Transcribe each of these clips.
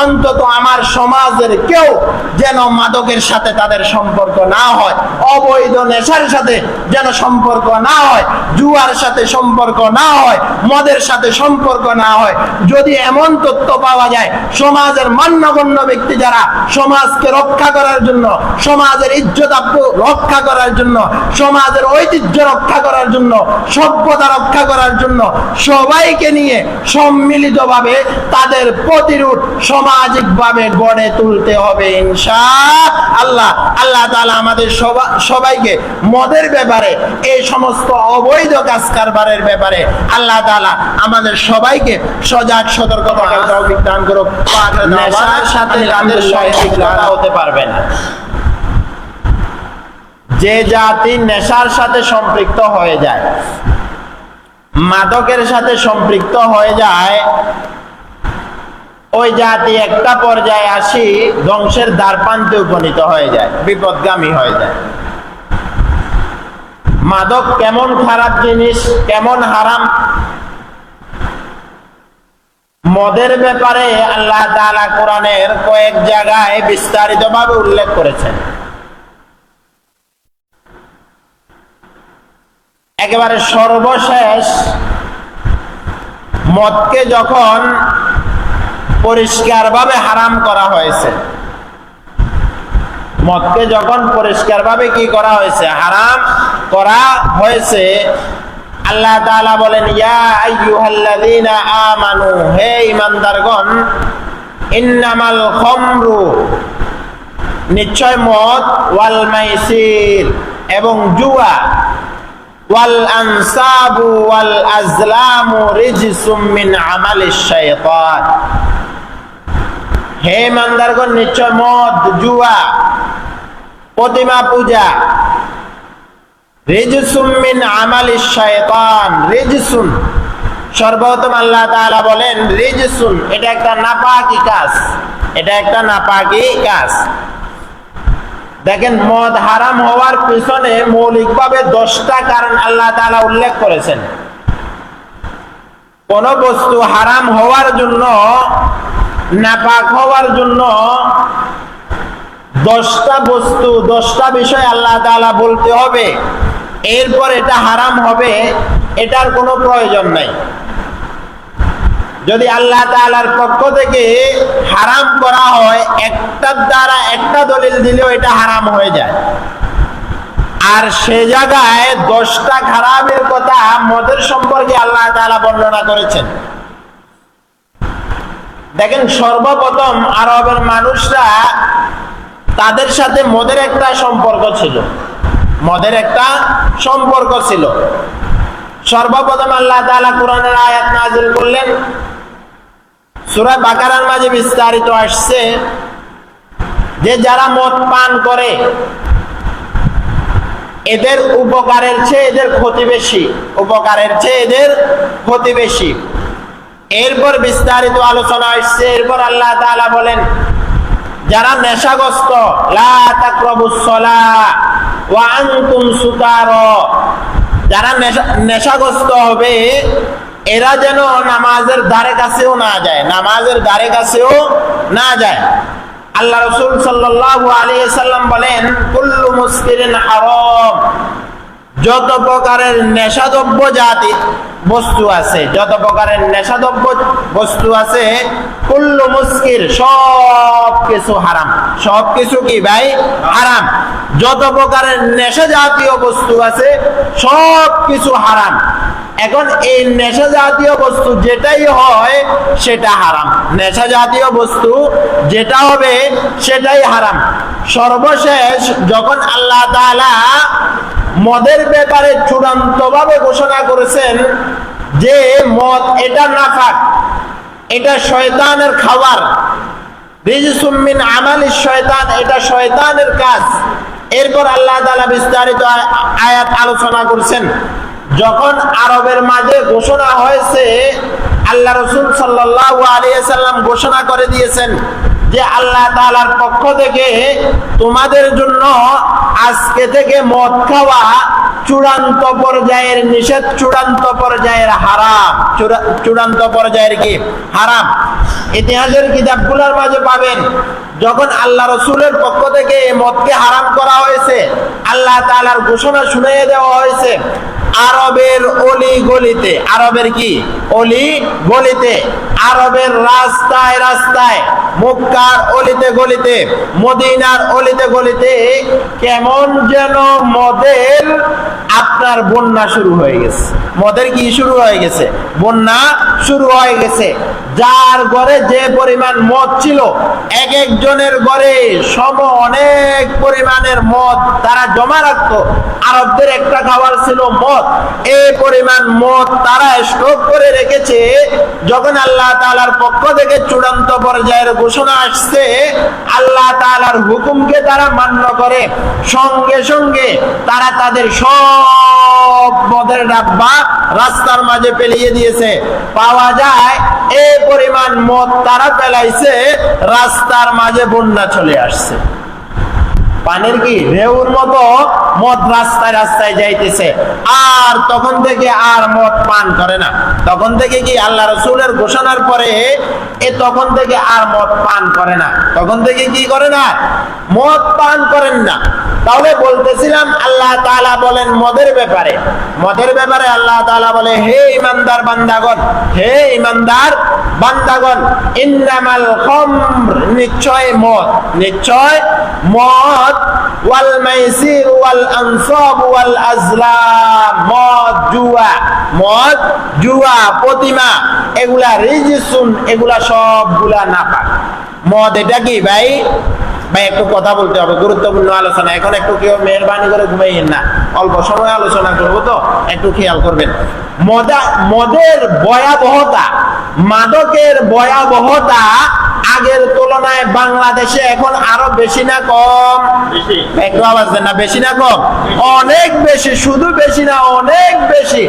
অন্তত আমার সমাজের কেউ যেন মাদকের সাথে তাদের সম্পর্ক না হয়, অবৈধ নেশার সাথে যেন সম্পর্ক না হয়, জুয়ার সাথে সম্পর্ক না হয়, মদের সাথে সম্পর্ক না হয়। যদি এমন তথ্য পাওয়া যায়, সমাজের মান্যগণ্য ব্যক্তি যারা সমাজকে রক্ষা করার জন্য, সমাজের ইজ্জত আব্রু রক্ষা করার জন্য, সমাজের ঐতিহ্য রক্ষা করার জন্য, সভ্যতা রক্ষা করার জন্য সবাইকে নিয়ে সম্মিলিতভাবে তাদের প্রতিরোধ সামাজিকভাবে গড়ে তুলতে হবে ইনশাআল্লাহ। আল্লাহ তাআলা আমাদের সবাইকে মদের ব্যাপারে, এই সমস্ত অবৈধ কাজ কারবারের ব্যাপারে আল্লাহ তাআলা আমাদের সবাইকে সজাগ সতর্ক থাকার তৌফিক দান করুক। নেশার সাথে তাদের সম্পৃক্ততা হতে পারবে না। যে জাতি নেশার সাথে সম্পৃক্ত হয়ে যায়, মাদকের সাথে সম্পৃক্ত হয়ে যায়, ওই জাতি একটা পর্যায়ে আসি ধ্বংসের দ্বারপ্রান্তে উপনীত হয়ে যায়, বিপদগামী হয়ে যায়। মাদক কেমন খারাপ জিনিস, কেমন হারাম, মদের ব্যাপারে আল্লাহ তাআলা কোরআনের কয়েক জায়গায় বিস্তারিতভাবে উল্লেখ করেছেন। একেবারে সর্বশেষ মদকে যখন পরিষ্কারভাবে হারাম করা হয়েছে, মদকে যখন পরিষ্কারভাবে কি করা হয়েছে, হারাম করা হয়েছে, আল্লাহ তাআলা বলেন, ইয়া আইয়ুহাল্লাযীনা আমানু, হে ঈমানদারগণ, ইন্নামাল খামরু, নিশ্চয় মদ, ওয়াল মাইসির, এবং জুয়া, ওয়াল আনসাবু ওয়াল আজলামু রিজসুম মিন আমালিশ শাইতান, হে ঈমানদারগণ, নিশ্চয় মদ, জুয়া, প্রতিমা পূজা, রিজসুম মিন আমালিশ শাইতান, রিজসুন, সর্বপ্রথম আল্লাহ তাআলা বলেন রিজসুন, এটা একটা নাপাকি কাজ, এটা একটা নাপাকি কাজ। দেখেন, মদ হারাম হওয়ার পিছনে মৌলিকভাবে 10টা কারণ আল্লাহ তাআলা উল্লেখ করেছেন। কোন বস্তু হারাম হওয়ার জন্য, নাপাক হওয়ার জন্য 10টা বস্তু, 10টা বিষয় আল্লাহ তাআলা বলতে হবে, এরপর এটা হারাম হবে, এটার কোনো প্রয়োজন নাই। যদি আল্লাহ তাআলার পক্ষ থেকে হারাম করা হয়, একটার দ্বারা একটা দলিল দিলেও এটা হারাম হয়ে যায়। আর সে জায়গায় 10টা খারাপের কথা মদের সম্পর্কে আল্লাহ তাআলা বর্ণনা করেছেন। দেখেন, সর্বপ্রথম আরবের মানুষরা, তাদের সাথে মদের একটা সম্পর্ক ছিল, মদের একটা সম্পর্ক ছিল। সর্বপ্রথম আল্লাহ তাআলা কোরআনের আয়াত নাযিল করলেন, সূরা বাকারার মাঝে বিস্তারিত আসছে যে যারা মদ পান করে এদের উপকারের চেয়ে এদের ক্ষতি বেশি, উপকারের চেয়ে এদের ক্ষতি বেশি। এরপর বিস্তারিত আলোচনা আসছে। এরপর আল্লাহ তাআলা বলেন, যারা নেশাগ্রস্ত, লা তাকরাবুস সালাহ ওয়া আনতুম সুকারা, যারা নেশাগ্রস্ত হবে এরা যেন নামাজের ধারে কাছেও না যায়, নামাজের ধারে কাছেও না যায়। আল্লাহ রাসূল সাল্লাল্লাহু আলাইহি সাল্লাম বলেন, কুল্লু মুসকিরিন হারাম, যত প্রকারের নেশাদ্রব্য জাতি বস্তু আছে, যত প্রকারের নেশাদ্রব্য বস্তু আছে, কুল্লু মুসকির, সব কিছু হারাম, সব কিছু কি ভাই হারাম। যত প্রকারের নেশা জাতীয় বস্তু আছে সব কিছু হারাম। এখন এই নেশা জাতীয় বস্তু যেটাই হয় সেটা হারাম, নেশা জাতীয় বস্তু যেটা হবে সেটাই হারাম। সর্বশেষ যখন আল্লাহ তাআলা মদের ব্যাপারে চূড়ান্তভাবে ঘোষণা করেছেন যে মদ এটা নাফাক, এটা শয়তানের খাবার, রিজসুম মিন আমালিশ শয়তান, এটা শয়তানের কাজ। এরপর আল্লাহ তাআলা বিস্তারিত আয়াত আলোচনা করছেন। যখন আরবের মাঝে ঘোষণা হয়েছে, আল্লাহ রাসূল সাল্লাল্লাহু আলাইহি সাল্লাম ঘোষণা করে দিয়েছেন যে আল্লাহ তাআলার পক্ষ থেকে তোমাদের জন্য আজকে থেকে মদ খাওয়া চূড়ান্ত পর্যায়ের নিষেধ, চূড়ান্ত পর্যায়ের হারাম, চূড়ান্ত পর্যায়ের কি হারাম। ইতিহাসের কিতাবগুলোর মাঝে পাবেন যখন আল্লাহ রসুলের পক্ষ থেকে মদকে হারাম করা হয়েছে, আল্লাহ তাআলার ঘোষণা শুনিয়ে দেওয়া হয়েছে, আরবের অলি গলিতে, আরবের কি অলি গলিতে, আরবের রাস্তায় রাস্তায়, মক্কার অলিতে গলিতে, মদিনার অলিতে গলিতে কেমন যেন মদের আপনার বন্যা শুরু হয়ে গেছে। মদের কি শুরু হয়ে গেছে? বন্যা শুরু হয়ে গেছে। যার ঘরে যে পরিমাণ মদ ছিল, এক একজনের ঘরে অনেক পরিমাণের মদ তারা জমা রাখতো। আরবদের একটা খাবার ছিল মদ, এই পরিমাণ মদ তারা স্টক করে রেখেছে। যখন আল্লাহ তাআলার পক্ষ থেকে চূড়ান্ত পর্যায়ের ঘোষণা আসছে, আল্লাহ তাআলার হুকুমকে তারা মান্য করে, সঙ্গে সঙ্গে তারা তাদের সব মদের ডাব্বা রাস্তার মাঝে ফেলিয়ে দিয়েছে। পাওয়া যায় এই পরিমাণ মদ তারা ফেলাইছে, রাস্তার মাঝে বন্যা চলে আসছে। পানির কি ঢেউর মতো মদ রাস্তায় রাস্তায় যাইতেছে। আর তখন থেকে আর মদ পান করে না। তখন থেকে কি আল্লাহ রসুলের ঘোষণার পরে তখন থেকে আর মদ পান করে না। তখন থেকে কি করে না? মদ পান করেন না। তাহলে বলতেছিলাম আল্লাহ তাআলা বলেন মদের ব্যাপারে, মদের ব্যাপারে আল্লাহ তাআলা বলে, হে ঈমানদার বান্দাগণ, হে ঈমানদার বান্দাগণ, ইন্নামাল খামর, নিশ্চয় মদ, নিশ্চয় মদ, ওয়াল মাইসির ওয়াল আনসাব ওয়াল আজলাম, মদ জুয়া, মদ জুয়া প্রতিমা, এগুলা রিজিসুন, এগুলা সবগুলা নাপাক। মদ এটা কি ভাই? ভাই একটু কথা বলতে হবে, গুরুত্বপূর্ণ আলোচনা। এখন একটু কেউ মেহরবানি করে ঘুমাইয়েন না, অল্প সময় আলোচনা করবো তো একটু খেয়াল করবেন। মদের ভয়াবহতা, মাদকের ভয়াবহতা আগের তুলনায় বাংলাদেশে এখন আরো বেশি না কম? একটু আওয়াজ দেন না, বেশি না কম? অনেক বেশি, শুধু বেশি না, অনেক বেশি।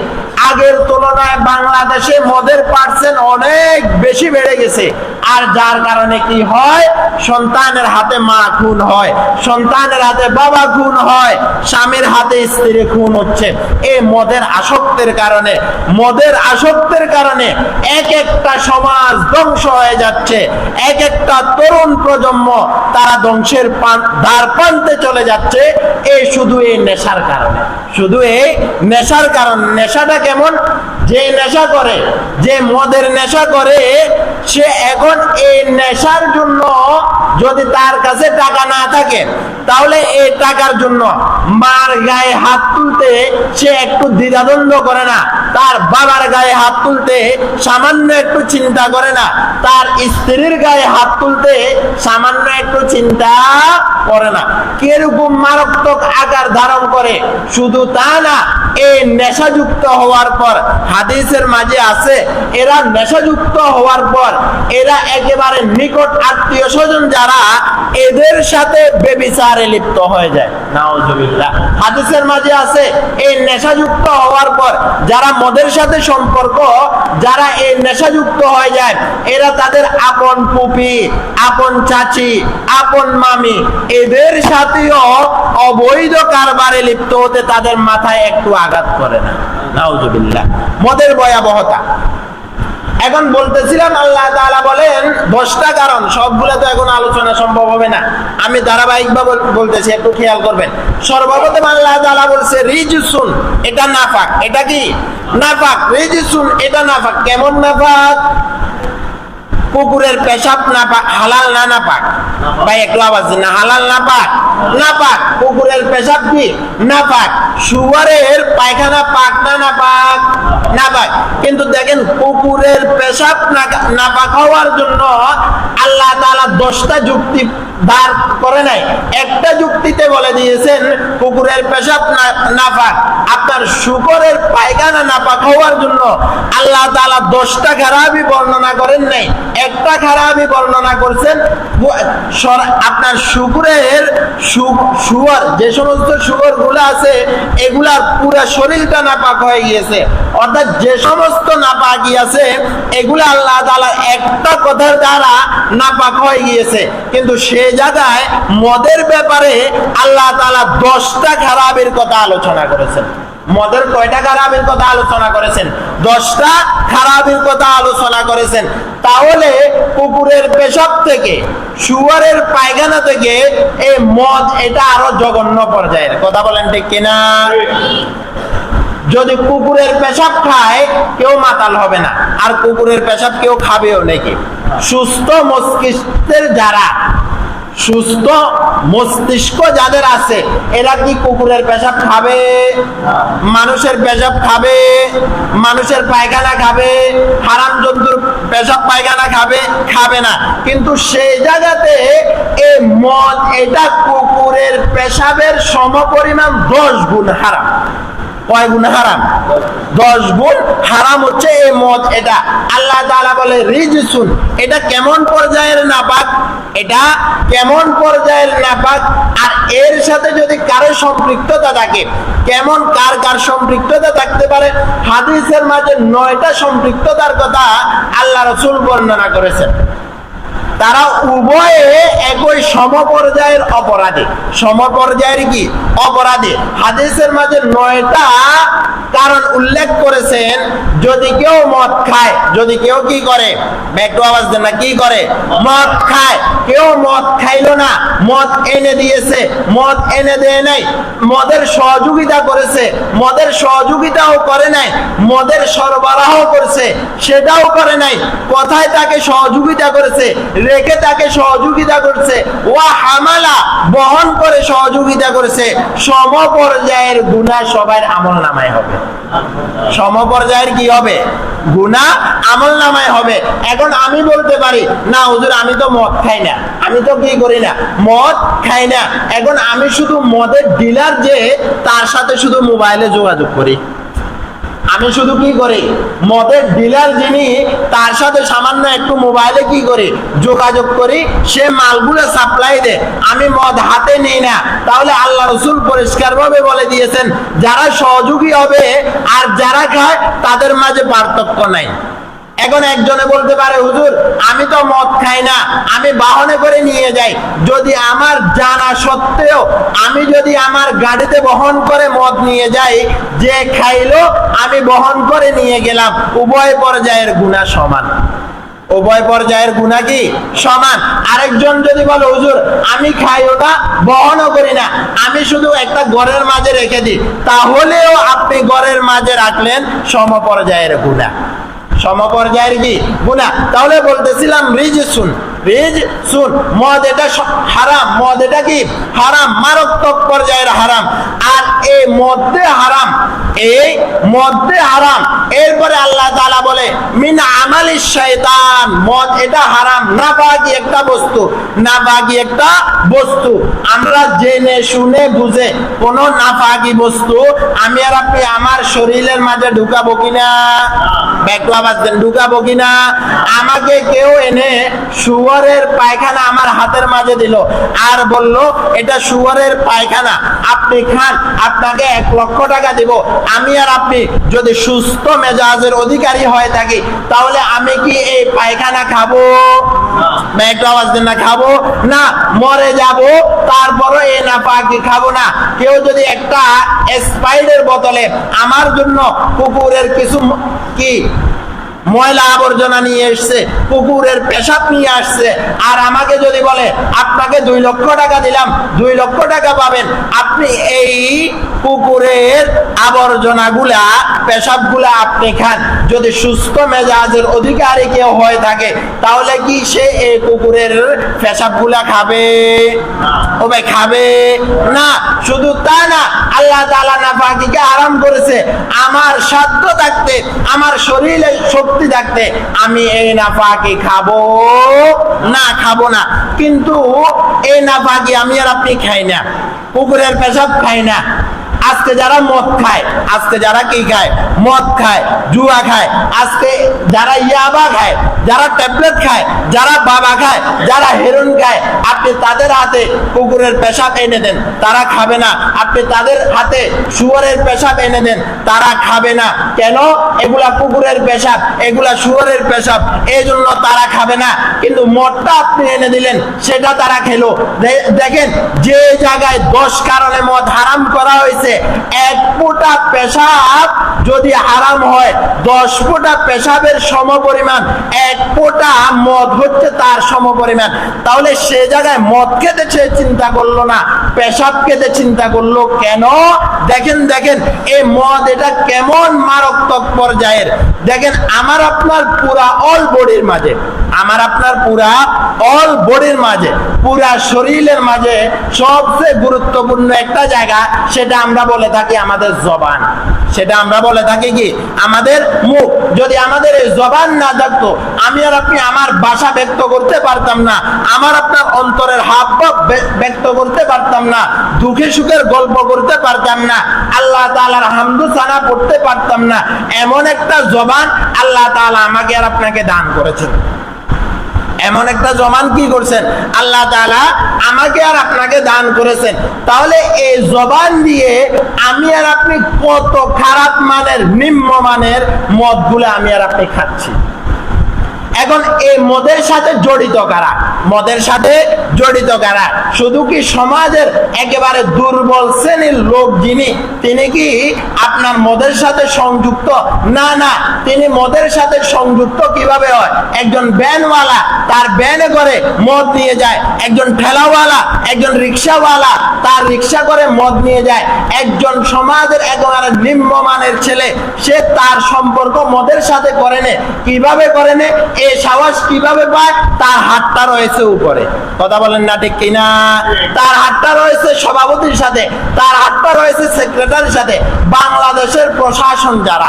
আগের তুলনায় বাংলাদেশে মদের পার্সেন্ট অনেক বেশি বেড়ে গেছে। আর যার কারণে কি হয়? সন্তানের হাতে মা খুন হয়, সন্তানের হাতে বাবা খুন হয়, স্বামীর হাতে স্ত্রী খুন হচ্ছে। এই মদের আসক্তের কারণে, মদের আসক্তের কারণে এক একটা সমাজ ধ্বংস হয়ে যাচ্ছে। এক একটা তরুণ প্রজন্ম তারা ধ্বংসের দ্বার প্রান্তে চলে যাচ্ছে। এই শুধু এই নেশার কারণে, শুধু এই নেশার কারণ। নেশাটা কেমন? যে নেশা করে, যে মদের নেশা করে, সে এখন এই নেশার জন্য যদি তার কাছে টাকা না থাকে, তাহলে এই টাকার জন্য মার গায়ে হাত তুলতে সে একটু দ্বিধাদ্বন্দ্ব করে না, তার বাবার গায়ে হাত তুলতে সামান্য একটু চিন্তা করে না, তার স্ত্রীর গায়ে হাত তুলতে সামান্য একটু চিন্তা করে না। কিরকম মারাত্মক আকার ধারণ করে! শুধু তা না, এই নেশাযুক্ত হওয়ার পর হাদিসের মাঝে আছে, এরা নেশাযুক্ত হওয়ার পর এরা একেবারে নিকট আত্মীয় স্বজন যারা, এদের সাথে ব্যভিচারে লিপ্ত হয়ে যায়। নাউজুবিল্লাহ। হাদিসের মাঝে আছে, এই নেশাযুক্ত হওয়ার পর যারা মদের সাথে সম্পর্ক, যারা এই নেশাযুক্ত হয়ে যায়, এরা তাদের আপন ফুপি, আপন চাচি, আপন মামি, এদের সাথেও অবৈধ কারবারে লিপ্ত হতে তাদের মাথায় একটু আঘাত করে না। নাউজুবিল্লাহ। মদের ভয়াবহতা। এখন বলতেছিলাম আল্লাহ তাআলা বলেন 10টা কারণ, সবগুলো তো এখন আলোচনা সম্ভব হবে না, আমি ধারাবাহিকভাবে বলতেছি, একটু খেয়াল করবেন। সর্বপ্রথম আল্লাহ তাআলা বলছে রিজসুন, এটা নাপাক। এটা কি? নাপাক। রিজসুন, এটা নাপাক। কেমন নাপাক? কুকুরের পেশাব নাপাক, হালাল না নাপাক? ভাই একটু আওয়াজ দিন না, হালাল নাপাক? নাপাক। কুকুরের পেশাব কি? নাপাক। শুয়োরের পায়খানা পাক না নাপাক? নাপাক। কিন্তু দেখেন, কুকুরের পেশাব নাপাক হওয়ার জন্য আল্লাহ তাআলা 10টা যুক্তি দাঁড় করে নাই। একটা যুক্তিতে বলে দিয়েছেন কুকুরের পেশাব নাপাক। আপনার শুকরের পায়খানা নাপাক হওয়ার জন্য আল্লাহ তাআলা 10টা খারাপই বর্ণনা করেন নাই, একটা খারাপই বর্ণনা করছেন। আপনার শুকরের শুয়োর, যে সমস্ত শুয়োর গুলো আছে, এগুলার পুরো শরীরটা নাপাক হয়ে গিয়েছে। অর্থাৎ যে সমস্ত নাপাকি আছে, এগুলা আল্লাহ তাআলা একটা কথার দ্বারা নাপাক হয়ে গিয়েছে। কিন্তু সে জায়গায় মদের ব্যাপারে আল্লাহ তাআলা 10টা খারাপের কথা আলোচনা করেছেন। মদের কয়টা খারাপের কথা আলোচনা করেছেন? 10টা খারাপের কথা আলোচনা করেছেন। তাহলে কুকুরের পেশাব থেকে, শুয়োরের পায়খানা থেকে এই মদ, এটা আরো জঘন্য পর্যায়ের। কথা বলেন ঠিক কিনা? যদি কুকুরের পেশাব খায় কেউ মাতাল হবে না, আর কুকুরের পেশাব কেউ খাবেও নাকি? সুস্থ মস্তিষ্কের যারা, সুস্থ মস্তিষ্ক যাদের আছে, এরা কি কুকুরের পেশাব খাবে? মানুষের পেশাব খাবে? মানুষের পায়খানা খাবে? হারাম জন্তুর পেশাব পায়খানা খাবে? খাবে না। কিন্তু সেই জায়গাতে এই মদ, এটা কুকুরের পেশাবের সমপরিমাণ 10 গুণ হারাম। কয় গুণ হারাম? 10 গুণ হারাম হচ্ছে এই মদ। এটা আল্লাহ তাআলা বলে রিজসুন। এটা কেমন পর্যায়ের নাপাক? এটা কেমন পর্যায়ের নাপাক? আর এর সাথে যদি কারো সম্পৃক্ততা থাকে, কেমন কার কার সম্পৃক্ততা থাকতে পারে? হাদিসের মাঝে 9টা সম্পৃক্ততার কথা আল্লাহ রাসূল বর্ণনা করেছেন। তারা উভয়ে একই সমপর্যায়ের অপরাধী। সমপর্যায়ের কি? অপরাধী। হাদিসের মাঝে 9টা কারণ উল্লেখ করেছেন। যদি কেউ মদ খায়, যদি কেউ কি করে, একটু আওয়াজ দেন না, কি করে? মদ খায়। কেউ মদ খাইলো না, মদ এনে দিয়েছে, মদ এনে দেয় নাই, মদের সহযোগিতা করেছে, মদের সহযোগিতাও করে নাই, মদের সরবরাহ করছে সেটাও করে নাই, কথায় তাকে সহযোগিতা করেছে, রেখে তাকে সহযোগিতা করছে, ওয়া হামালা বহন করে সহযোগিতা করেছে, সমপর্যায়ের গুনাহ সবার আমলনামায় হবে। সমপর্যায়ের কি হবে? গুনাহ আমলনামায় হবে। এখন আমি বলতে পারি, না হুজুর আমি তো মদ খাই না, আমি তো কি করি না, মদ খাই না। এখন আমি শুধু মদের ডিলার যে, তার সাথে শুধু মোবাইলে যোগাযোগ করি। আমি শুধু কি করি, মদের ডিলার যিনি, তার সাথে সামান্য একটু মোবাইলে কি করি, যোগাযোগ করি, সে মালগুলো সাপ্লাই দেয়, আমি মদ হাতে নেই না। তাহলে আল্লাহ রাসূল পরিষ্কারভাবে বলে দিয়েছেন, যারা সহযোগী হবে আর যারা খায় তাদের মাঝে পার্থক্য নাই। এখন একজনে বলতে পারে, হুজুর আমি তো মদ খাই না, আমি বাহনে করে নিয়ে যাই। যদি আমার জানা সত্ত্বেও আমি যদি আমার গাড়িতে বহন করে মদ নিয়ে যাই, যে খাইলো আমি বহন করে নিয়ে গেলাম, উভয় পর্যায়ের গুনাহ সমান। উভয় পর্যায়ের গুনাহ কি? সমান। আরেকজন যদি বলে, হুজুর আমি খাইও না, বহনও করি না, আমি শুধু একটা ঘরের মাঝে রেখে দিই, তাহলেও আপনি ঘরের মাঝে রাখলেন, সমপর্যায়ের গুনাহ। সমপর্যায়ের কি? গুনাহ। তাহলে বলতেছিলাম রিজসুন, রিজসুন, মদ এটা হারাম, মদ এটা কি? হারাম, মারাত্মক পর্যায়ের হারাম। আর এই মধ্যে হারাম, এই মধ্যে হারাম। এরপরে আল্লাহ তাআলা বলে মিন আমালিশ শয়তান, মদ এটা হারাম, নাপাকি একটা বস্তু, নাপাকি একটা বস্তু। আমরা জেনে শুনে বুঝে কোন নাপাকি বস্তু আমি আর আপনি আমার শরীরের মাঝে ঢুকাবো কিনা? ঢুকাবো কিনা? আমাকে কেউ এনে শুয়োরের পায়খানা আমার হাতের মাঝে দিল আর বলল এটা শুয়োরের পায়খানা, আপনি খান, আপনাকে 1 লক্ষ টাকা দিব। আমি আর আপনি যদি সুস্থ মেজাজের অধিকারী হয়ে থাকি, তাহলে আমি কি এই পায়খানা খাবো? একটু আওয়াজ দেন না, খাবো না, মরে যাব, তারপরও এই নাপাকি খাবো না। কেউ যদি একটা স্প্রাইটের বোতলে আমার জন্য কুকুরের কিছু কি ময়লা আবর্জনা নিয়ে এসছে, কুকুরের পেশাব নিয়ে আসছে, আর আমাকে যদি বলে আপনাকে 2 লক্ষ টাকা দিলাম, 2 লক্ষ টাকা পাবেন, আপনি এই কুকুরের আবর্জনাগুলা, পেশাবগুলা আপনি খান, যদি সুস্থ মেজাজের অধিকারী কেউ হয়ে থাকে, তাহলে কি সে এই কুকুরের পেশাবগুলা খাবে? ও ভাই খাবে না। শুধু তা না, আল্লাহ তাআলা নাপাকিকে হারাম করেছে। আমার সাধ্য থাকতে, আমার শরীরে শক্তি থাকতে আমি এই নাপাকি খাবো না, খাবো না। কিন্তু এই নাপাকি আমি আর আপনি খাই না, কুকুরের পেশাব খাই না। আজকে যারা মদ খায়, আজকে যারা কি খায়, মদ খায়, জুয়া খায়, আজকে যারা ইয়াবা খায়, যারা ট্যাবলেট খায়, যারা বাবা খায়, যারা হেরোইন খায়, আপনি তাদের হাতে কুকুরের পেশাব এনে দেন, তারা খাবে না। আপনি তাদের হাতে শুয়োরের পেশাব এনে দেন, তারা খাবে না। কেন? এগুলা কুকুরের পেশাব, এগুলা শুয়োরের পেশাব, এই জন্য তারা খাবে না। কিন্তু মদটা আপনি এনে দিলেন, সেটা তারা খেলো। দেখেন, যে জায়গায় 10 কারণে মদ হারাম করা হয়েছে, 1 ফোঁটা পেশাব যদি হারাম হয়, 10 ফোঁটা পেশাবের সমপরিমাণ 1 ফোঁটা মদ হচ্ছে তার সমপরিমাণ। তাহলে সে জায়গায় মদ খেতে সে চিন্তা করলো না, পেশাব খেতে চিন্তা করলো। কেন? দেখেন এই মদ এটা কেমন মারাত্মক পর্যায়ের। দেখেন, আমার আপনার পুরা অল বডির মাঝে, আমার আপনার পুরা অল বডির মাঝে, পুরা শরীরের মাঝে সবচেয়ে গুরুত্বপূর্ণ একটা জায়গা, সেটা আমরা বলে থাকি আমাদের জবান। সেটা আমরা বলে থাকি কি? আমাদের মুখ। যদি আমাদের এই জবান না থাকতো, আমি আর আপনি আমার ভাষা ব্যক্ত করতে পারতাম না, আমার আপনার অন্তরের হাবভাব ব্যক্ত করতে পারতাম না, দুঃখে সুখের গল্প করতে পারতাম না, আল্লাহ তাআলার হামদু সানা পড়তে পারতাম না। এমন একটা জবান আল্লাহ তাআলা আমাকে আর আপনাকে দান করেছেন। এমন একটা জবান কি করছেন? আল্লাহ তাআলা আমাকে আর আপনাকে দান করেছেন। তাহলে এই জবান দিয়ে আমি আর আপনি কত খারাপ মানের, নিম্ন মানের মদগুলো আমি আর আপনি খাচ্ছি। এখন এই মদের সাথে জড়িত কারা? মদের সাথে জড়িত কারা? শুধু কি সমাজের একেবারে দুর্বল শ্রেণীর লোক যিনি, তিনি কি আপনার মদের সাথে সংযুক্ত? না, তিনি মদের সাথে সংযুক্ত কিভাবে হয়? একজন ভ্যানওয়ালা তার ভ্যানে করে মদ নিয়ে যায়, একজন ঠেলাওয়ালা, একজন রিক্সাওয়ালা তার রিক্সা করে মদ নিয়ে যায়। একজন সমাজের একেবারে নিম্নমানের ছেলে, সে তার সম্পর্ক মদের সাথে করে নে। কিভাবে করে নে? এই সাহস কিভাবে পায়? তার হাতটা রয়েছে উপরে। কথা বলেন না ঠিক কিনা? তার হাতটা রয়েছে সভাপতির সাথে, তার হাতটা রয়েছে সেক্রেটারির সাথে। বাংলাদেশের প্রশাসন যারা,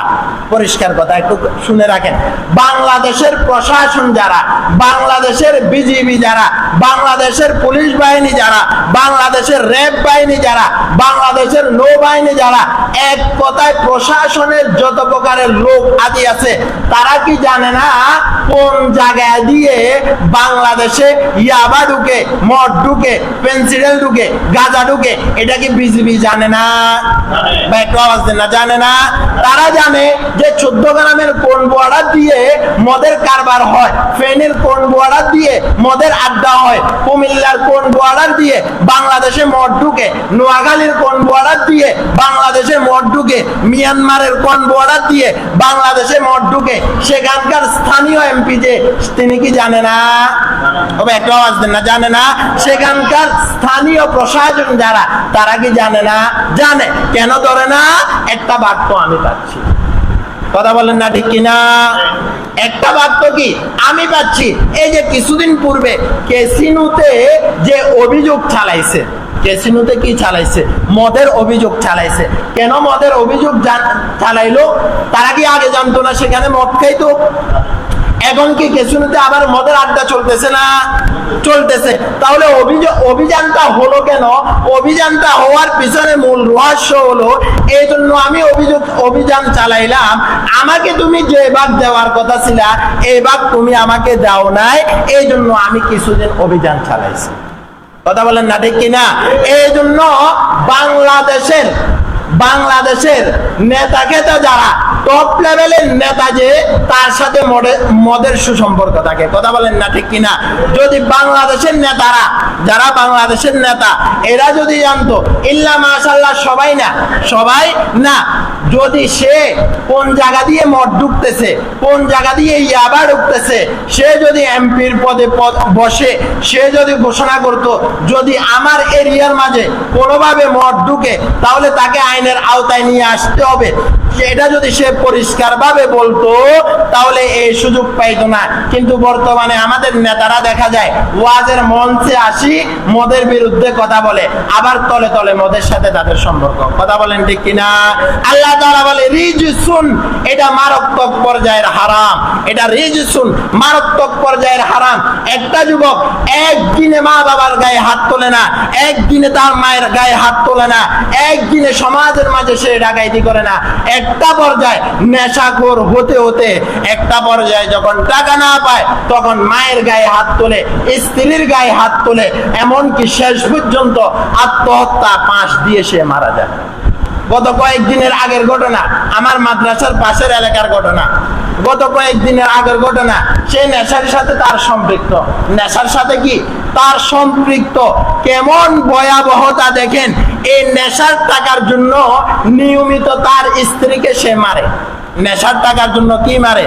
পরিষ্কার কথা একটু শুনে রাখেন, বাংলাদেশের প্রশাসন যারা, বাংলাদেশের বিজিবি যারা, বাংলাদেশের পুলিশ বাহিনী যারা, বাংলাদেশের র্যাব বাহিনী যারা, বাংলাদেশের নৌবাহিনী যারা, এক কথায় প্রশাসনের যত প্রকারের লোক আদি আছে, তারা কি জানে না কোন জায়গায় দিয়ে বাংলাদেশে ইয়াবা ঢুকে, মদ ঢুকে, পেন্সিডেল ঢুকে, গাঁজা ঢুকে? এটা কি বিজিবি জানে না? বা একটু আওয়াজ দেন না, জানে না? তারা জানে যে 14 গ্রামের কোন বর্ডার দিয়ে মদের কারবার হয়, ফেনীর কোন বর্ডার দিয়ে মদের আড্ডা হয়, কুমিল্লার কোন বর্ডার দিয়ে বাংলাদেশে মদ ঢুকে, নোয়াখালীর কোন বর্ডার দিয়ে বাংলাদেশে মদ ঢুকে, মিয়ানমারের কোন বর্ডার দিয়ে বাংলাদেশে মদ ঢুকে। সেখানকার স্থানীয় এমপি যে, তিনি কি জানে না? একটু আওয়াজ দেন না, জানে না? সেখানকার স্থানীয় প্রশাসন যারা, তারা কি জানে না? জানে। কেন ধরে না? একটা বাক্য আমি পাচ্ছি। কথা বলেন না ঠিক কিনা? একটা বাক্য কি আমি পাচ্ছি? এই যে কিছুদিন পূর্বে ক্যাসিনোতে যে অভিযোগ চালাইছে, ক্যাসিনোতে কি চালাইছে? মদের অভিযোগ চালাইছে। কেন মদের অভিযোগ চালাইলো? তারা কি আগে জানতো না সেখানে মদ খাইতো? এখন কি ক্যাসিনোতে আবার মদের আড্ডা চলতেছে না? চলতেছে। তাহলে অভিযানটা হলো কেন? অভিযানটা হওয়ার পিছনে মূল রহস্য হলো, এই জন্য আমি অভিযান চালাইলাম, আমাকে তুমি যে ভাগ দেওয়ার কথা ছিল এই ভাগ তুমি আমাকে দাও নাই, এই জন্য আমি কিছুদিন অভিযান চালাইছি। কথা বলেন না ঠিক কিনা? এই জন্য বাংলাদেশের নেতা খেতা যারা, টপ লেভেলের নেতা, যে তার সাথে মদের সুসম্পর্ক থাকে। কথা বলেন না ঠিক কিনা? যদি বাংলাদেশের নেতারা, যারা বাংলাদেশের নেতা, এরা যদি জানতো, ইল্লা মাশাআল্লাহ সবাই না, যদি সে কোন জায়গা দিয়ে মদ ঢুকতেছে, কোন জায়গা দিয়ে ইয়াবা ঢুকতেছে, সে যদি এমপির পদে বসে, সে যদি ঘোষণা করত, যদি আমার এরিয়ার মাঝে কোনোভাবে মদ ঢুকে, তাহলে তাকে আইনের আওতায় নিয়ে আসতে হবে, এটা যদি সে পরিষ্কার ভাবে বলতো, তাহলে এই সুযোগ পাইতো না। কিন্তু বর্তমানে আমাদের নেতারা দেখা যায় ওয়াজের মঞ্চে আসি মদের বিরুদ্ধে কথা বলে, আবার তলে তলে মদের সাথে তাদের সম্পর্ক। কথা বলেন ঠিক কিনা? আল্লাহ তাআলা বলে রিজসুন, এটা মারাত্মক পর্যায়ের হারাম, এটা রিজসুন মারাত্মক পর্যায়ের হারাম। একটা যুবক একদিনে মা বাবার গায়ে হাত তোলে না, একদিনে তার মায়ের গায়ে হাত তোলে না, একদিনে সমাজের মাঝে সে ডাকাইতি করে না, একটা পর্যায়ে নেশাখোর হতে হতে একটা পর্যায়ে যখন টাকা না পায় তখন মায়ের গায়ে হাত তোলে, স্ত্রীর গায়ে হাত তোলে, এমনকি শেষ পর্যন্ত আত্মহত্যা পাশ দিয়ে সে মারা যায়। গত কয়েকদিনের আগের ঘটনা, আমার মাদ্রাসার পাশের এলাকার ঘটনা, গত কয়েকদিনের আগের ঘটনা। সে নেশার সাথে তার সম্পৃক্ত, নেশার সাথে কি তার সম্পৃক্ত। কেমন ভয়াবহতা দেখেন, এই নেশার টাকার জন্য নিয়মিত তার স্ত্রীকে সে মারে, নেশার টাকার জন্য কি মারে,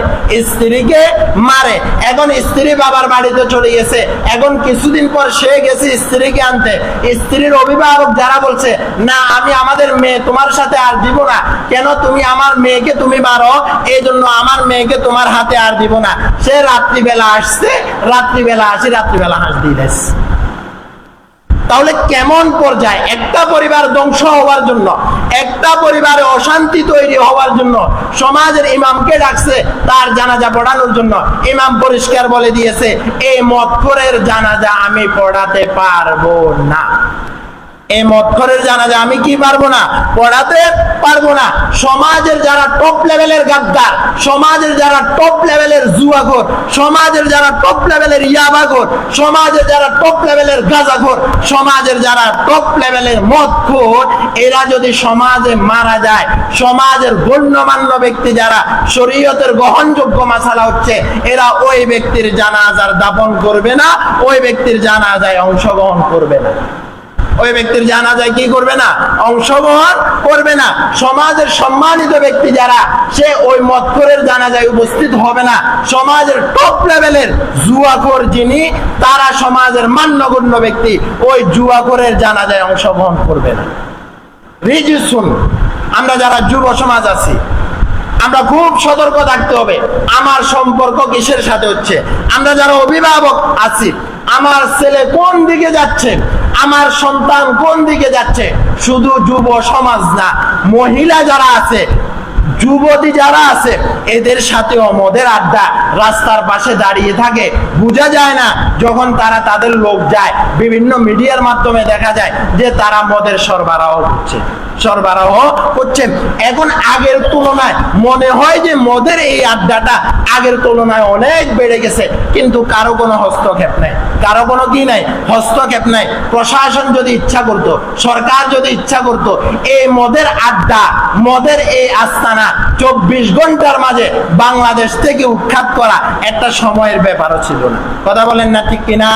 স্ত্রীকে মারে। এখন স্ত্রী বাবার বাড়িতে চলে গেছে, এখন কিছুদিন পর সে গেছে স্ত্রীকে আনতে, স্ত্রীর অভিভাবক যারা বলছে না আমি আমাদের মেয়ে তোমার সাথে আর দিব না, কেন তুমি আমার মেয়েকে তুমি মারো, এই জন্য আমার মেয়েকে তোমার হাতে আর দিব না। সে রাত্রিবেলা আসছে, রাত্রিবেলা আসি, রাত্রিবেলা হাঁস দিয়ে দিয়েছে। তাহলে কেমন পর্যায়ে, একটা পরিবার ধ্বংস হওয়ার জন্য, একটা পরিবারে অশান্তি তৈরি হওয়ার জন্য সমাজের ইমামকে ডাকছে তার জানাজা পড়ানোর জন্য। ইমাম পরিষ্কার বলে দিয়েছে এই মদখোরের জানাজা আমি পড়াতে পারবো না, এই মদখোরের জানাজা আমি কি পারবো না, পড়াতে পারবো না। সমাজের যারা টপ লেভেলের গাদ্দার, সমাজের যারা টপ লেভেলের জুয়াখোর, সমাজের যারা টপ লেভেলের ইয়াবাখোর, সমাজের যারা টপ লেভেলের গাঁজাখোর, সমাজের যারা টপ লেভেলের মদখোর, এরা যদি সমাজে মারা যায়, সমাজের গণ্যমান্য ব্যক্তি যারা শরীয়তের গ্রহণযোগ্য মাসালা হচ্ছে, এরা ওই ব্যক্তির জানাজার দাফন করবে না, ওই ব্যক্তির জানাজায় অংশগ্রহণ করবে না, ওই ব্যক্তির জানাজায় কি করবে না, অংশগ্রহণ করবে না। সমাজের সম্মানিত ব্যক্তি যারা, সে ওই মদখোরের জানাজায় উপস্থিত হবে না। সমাজের টপ লেভেলের জুয়াখোর যিনি, তারা সমাজের মান্যগণ্য ব্যক্তি, ওই জুয়াখোরের জানাজায় অংশগ্রহণ করবে না। রিজসুন, আমরা যারা যুব সমাজ আছি আমরা খুব সতর্ক থাকতে হবে আমার সম্পর্ক কিসের সাথে হচ্ছে। আমরা যারা অভিভাবক আছি, আমার ছেলে কোন দিকে যাচ্ছে, আমার সন্তান কোন দিকে যাচ্ছে, শুধু যুব সমাজ না, মহিলা যারা আছে, যুবতী যারা আছে, এদের সাথেও মদের আড্ডা, রাস্তার পাশে দাঁড়িয়ে থাকে, বোঝা যায় না যখন তারা তাদের লোক যায়, বিভিন্ন মিডিয়ার মাধ্যমে দেখা যায় যে তারা মদের সরবরাহ করছে। এখন আগের তুলনায় মনে হয় যে মদের এই আড্ডাটা আগের তুলনায় অনেক বেড়ে গেছে, কিন্তু কারো কোনো হস্তক্ষেপ নাই, কারো কোনো কি নাই, হস্তক্ষেপ নাই। প্রশাসন যদি ইচ্ছা করতো, সরকার যদি ইচ্ছা করতো, এই মদের আড্ডা, মদের এই আস্তানা 24 ঘন্টার মাঝে বাংলাদেশ থেকে উৎখাত করা একটা সময়ের ব্যাপারও ছিল না। কথা বলেন না ঠিক কিনা?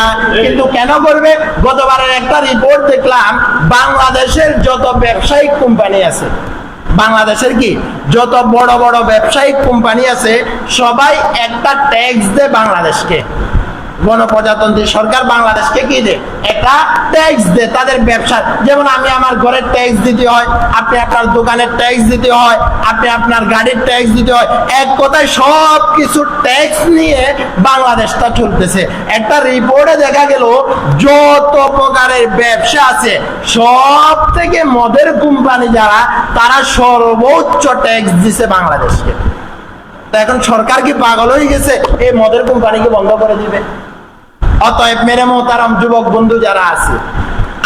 কিন্তু কেন করবে? গতবারের একটা রিপোর্ট দেখলাম, বাংলাদেশের যত ব্যবসায়িক কোম্পানি আছে, বাংলাদেশের কি যত বড় বড় ব্যবসায়িক কোম্পানি আছে, সবাই একটা ট্যাক্স দেয় বাংলাদেশকে। গণপ্রজাতন্ত্রী সরকার বাংলাদেশকে কি দেয়? একটা ট্যাক্স দেয় তাদের ব্যবসা। যেমন আমি আমার ঘরের ট্যাক্স দিতে হয়, আপনি আপনার দোকানের ট্যাক্স দিতে হয়, আপনি আপনার গাড়ির ট্যাক্স দিতে হয়। এক কথায় সব কিছু ট্যাক্স নিয়ে বাংলাদেশটা চলতেছে। একটা রিপোর্টে দেখা গেল যত প্রকারের ব্যবসা আছে, সব থেকে মদের কোম্পানি যারা, তারা সর্বোচ্চ ট্যাক্স দিছে বাংলাদেশকে। এখন সরকার কি পাগল হয়ে গেছে এই মদের কোম্পানিকে বন্ধ করে দিবে? অতএব মেরে মোহতারাম যুবক বন্ধু যারা আছে,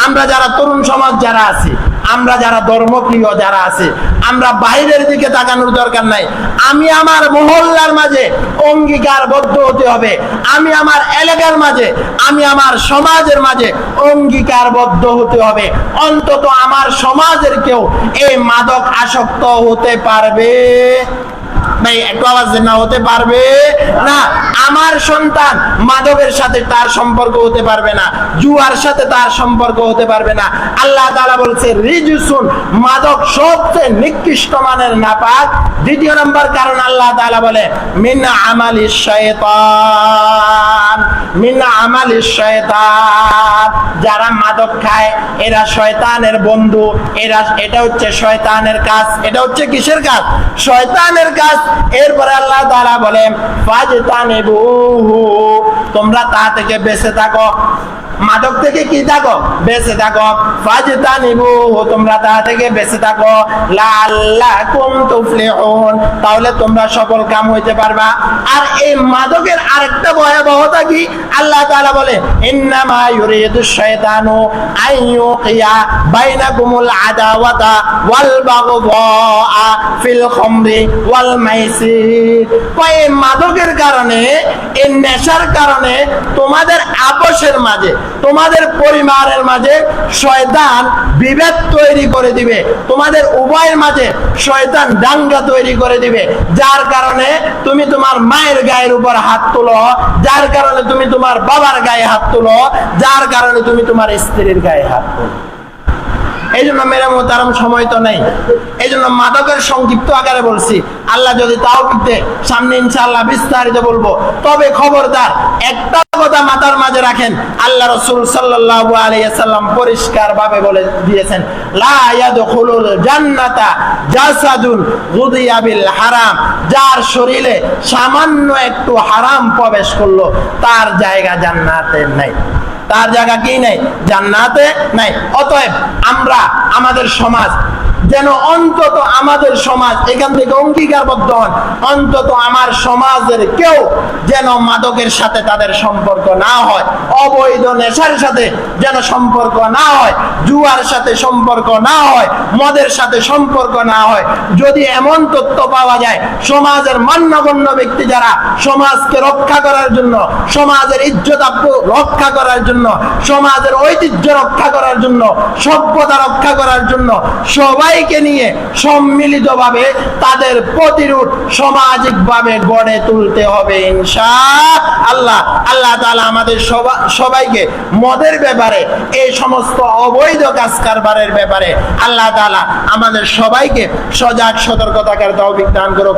আমরা যারা তরুণ সমাজ যারা আছি, আমরা যারা ধর্মপ্রিয় যারা আছে, আমরা বাইরের দিকে তাকানোর দরকার নাই। আমি আমার মহল্লার মাঝে অঙ্গীকারবদ্ধ হতে হবে, আমি আমার এলাকার মাঝে, আমি আমার সমাজের মাঝে অঙ্গীকারবদ্ধ হতে হবে। অন্তত আমার সমাজের কেউ এই মাদক আসক্ত হতে পারবে ভাই, একটু আওয়াজ না, হতে পারবে না। আমার সন্তান মাদকের সাথে তার সম্পর্ক হতে পারবে না, জুয়ার সাথে তার সম্পর্ক হতে পারবে না। আল্লাহ তাআলা বলছে রিজসুন, মাদক সবচেয়ে নিকৃষ্ট মানের নাপাক। দ্বিতীয় নম্বর কারণ আল্লাহ তাআলা বলে মিন আমালিশ শয়তান, মিন আমালিশ শয়তান। যারা মাদক খায় এরা শয়তানের বন্ধু, এটা হচ্ছে শয়তানের কাজ। এটা হচ্ছে কিসের কাজ? শয়তানের কাজ। এরপরে আল্লাহ তাআলা বলেন ফাজতানিবুহু, তোমরা তা থেকে বেঁচে থাকো। মাদক থেকে কি থাকো? বেঁচে থাকো। ফাজতানিবু, তোমরা তা থেকে বেঁচে থাকো। লাআল্লাকুম তুফলিহুন, তাহলে তোমরা সফল কাম হইতে পারবা। আর এই মাদকের আরেকটা ভয়াবহতা কি? আল্লাহ তাআলা বলে ইন্নামা ইউরিদুশ শাইতানু আইয়ুকিয়া বাইনাকুমুল আদাওয়াতা ওয়াল বাগদা ফিল খামরি ওয়াল মাইসির। এই মাদকের কারণে, এই নেশার কারণে তোমাদের আপসের মাঝে, তোমাদের পরিবারের মাঝে শয়তান বিভেদ তৈরি করে দিবে, তোমাদের উভয়ের মাঝে শয়তান দাঙ্গা তৈরি করে দিবে, যার কারণে তুমি তোমার মায়ের গায়ের উপর হাত তুলো, যার কারণে তুমি তোমার বাবার গায়ে হাত তুলো, যার কারণে তুমি তোমার স্ত্রীর গায়ে হাত তুলো। এই জন্য মেরে মোহতারাম, সময় তো নেই, এই জন্য মাদকের সংক্ষিপ্ত আকারে বলছি। আল্লাহ যদি তাওফিক দেয় সামনে ইনশাআল্লাহ বিস্তারিত বলবো। তবে খবরদার, একটা কথা মাথার মাঝে রাখেন, আল্লাহ রাসূল সাল্লাল্লাহু আলাইহি ওয়াসাল্লাম পরিষ্কার ভাবে বলে দিয়েছেন, লা ইয়াদখুলুল জান্নাতা জাসাদুন গুদিয়া বিল হারাম। যার শরীরে সামান্য একটু হারাম প্রবেশ করলো, তার জায়গা জান্নাতে নাই, তার জায়গা কি নাই? জান্নাতে নাই। অতএব আমরা আমাদের সমাজ যেন অন্তত আমাদের সমাজ এখান থেকে অঙ্গীকারবদ্ধ হন, অন্তত আমার সমাজের কেউ যেন মাদকের সাথে তাদের সম্পর্ক না হয়, অবৈধ নেশার সাথে যেন সম্পর্ক না হয়, জুয়ার সাথে সম্পর্ক না হয়, মদের সাথে সম্পর্ক না হয়। যদি এমন তথ্য পাওয়া যায়, সমাজের মান্যগণ্য ব্যক্তি যারা সমাজকে রক্ষা করার জন্য, সমাজের ইজ্জত রক্ষা করার জন্য, সমাজের ঐতিহ্য রক্ষা করার জন্য, সভ্যতা রক্ষা করার জন্য সবাইকে নিয়ে সম্মিলিতভাবে তাদের প্রতিরোধ সামাজিকভাবে গড়ে তুলতে হবে ইনশাআল্লাহ। আল্লাহ তাআলা আমাদের সবাইকে মদের ব্যাপারে, এই সমস্ত অবৈধ কাজ কারবারের ব্যাপারে আল্লাহ তাআলা আমাদের সবাইকে সজাগ সতর্ক থাকার তৌফিক দান করুক।